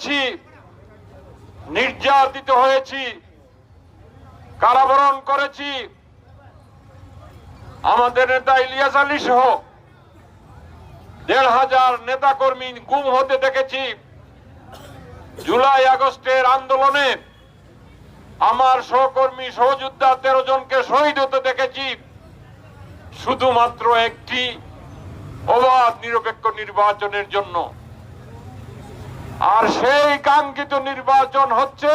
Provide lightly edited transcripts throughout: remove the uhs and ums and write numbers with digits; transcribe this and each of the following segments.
করেছি, নির্যাতিত হয়েছি, কারাবরণ করেছি। আমাদের নেতা ইলিয়াস আলী সহ ১,৫০০ নেতাকর্মী গুম হতে দেখেছি। জুলাই আগস্টের আন্দোলনে আমার সহকর্মী সহযোদ্ধা ১৩ জনকে শহীদ হতে দেখেছি শুধুমাত্র একটি অবাধ নিরপেক্ষ নির্বাচনের জন্য। আর সেই কাঙ্ক্ষিত নির্বাচন হচ্ছে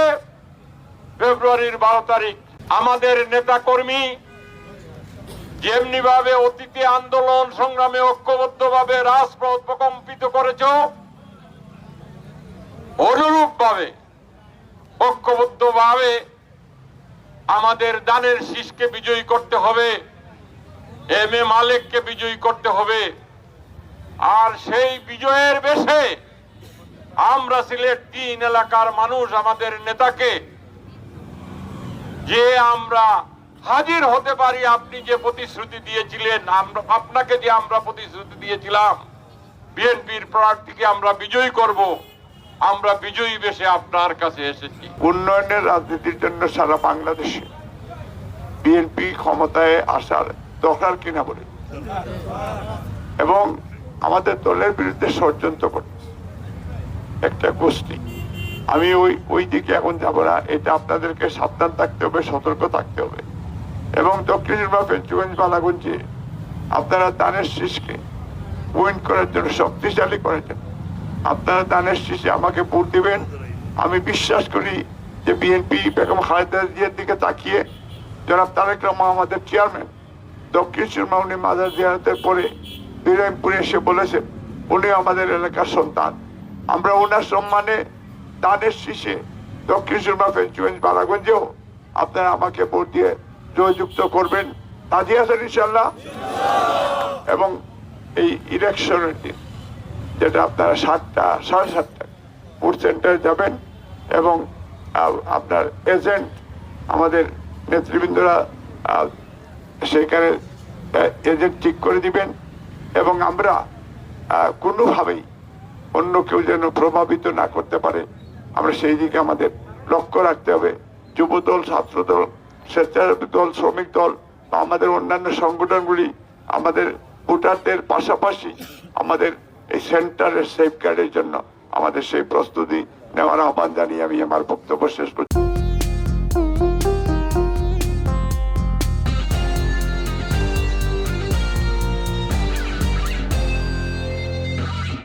ফেব্রুয়ারির ১২ তারিখ। আমাদের নেতা কর্মী যেমনি ভাবে অতীতে আন্দোলন সংগ্রামে ঐক্যবদ্ধভাবে রাজপথ প্রকম্পিত করেছ, অনুরূপ ভাবে ঐক্যবদ্ধভাবে আমাদের দানের শীষকে বিজয়ী করতে হবে, এম এ মালেককে বিজয়ী করতে হবে। আর সেই বিজয়ের বেশে আমরা সিলেট ৩ এলাকার মানুষ আমাদের নেতাকে যে আমরা হাজির হতে পারি, আপনি যে প্রতিশ্রুতি দিয়েছিলেন, আপনাকে যে আমরা প্রতিশ্রুতি দিয়েছিলাম বিএনপির প্রার্থীকে আমরা বিজয়ী করব, আমরা বিজয়ী বেশে আপনার কাছে এসেছি। উন্নয়নের রাজনীতির জন্য সারা বাংলাদেশে বিএনপি ক্ষমতায় আসার দরকার কিনা বলে এবং আমাদের দলের বিরুদ্ধে ষড়যন্ত্র করছে একটা গোষ্ঠী। আমি ওই দিকে এখন যাব না, এটা আপনাদেরকে সাবধান থাকতে হবে, সতর্ক থাকতে হবে। এবং দক্ষিণ বা পেঞ্চুগঞ্জ বালাগঞ্জে আপনারা দানের শীষকে উইন করার জন্য, শক্তিশালী করার জন্য আপনারা দানের শীষে আমাকে ভোট দিবেন। আমি বিশ্বাস করি যে বিএনপি বেগম খালেদা জিয়ার দিকে তাকিয়ে জনাব তারেক রহমান আমাদের চেয়ারম্যান দক্ষিণ সুরমা উনি মাজার জিয়ারতের পরে বিরামপুরে এসে বলেছেন উনি আমাদের এলাকার সন্তান। আমরা ওনার সম্মানে দানের শীষে দক্ষিণ সুরমা পেঞ্চুগঞ্জ বালাগঞ্জেও আপনারা আমাকে ভোট দিয়ে জয়যুক্ত করবেন। রাজি আছেন ইনশাল্লাহ? এবং এই ইলেকশনের দিন যেটা আপনারা 7টা, 7:30 ভোট সেন্টারে যাবেন এবং আপনার এজেন্ট আমাদের নেতৃবৃন্দরা সেখানে এজেন্ট ঠিক করে দিবেন এবং আমরা কোনোভাবেই অন্য কেউ যেন প্রভাবিত না করতে পারে আমরা সেই দিকে আমাদের লক্ষ্য রাখতে হবে। যুবদল, ছাত্রদল, স্বেচ্ছাসেবী দল, শ্রমিক দল বা আমাদের অন্যান্য সংগঠনগুলি আমাদের ভোটারদের পাশাপাশি আমাদের এই সেন্টারের সেফগার্ডের জন্য আমাদের সেই প্রস্তুতি নেওয়ার আহ্বান জানিয়ে আমি আমার বক্তব্য শেষ করছি।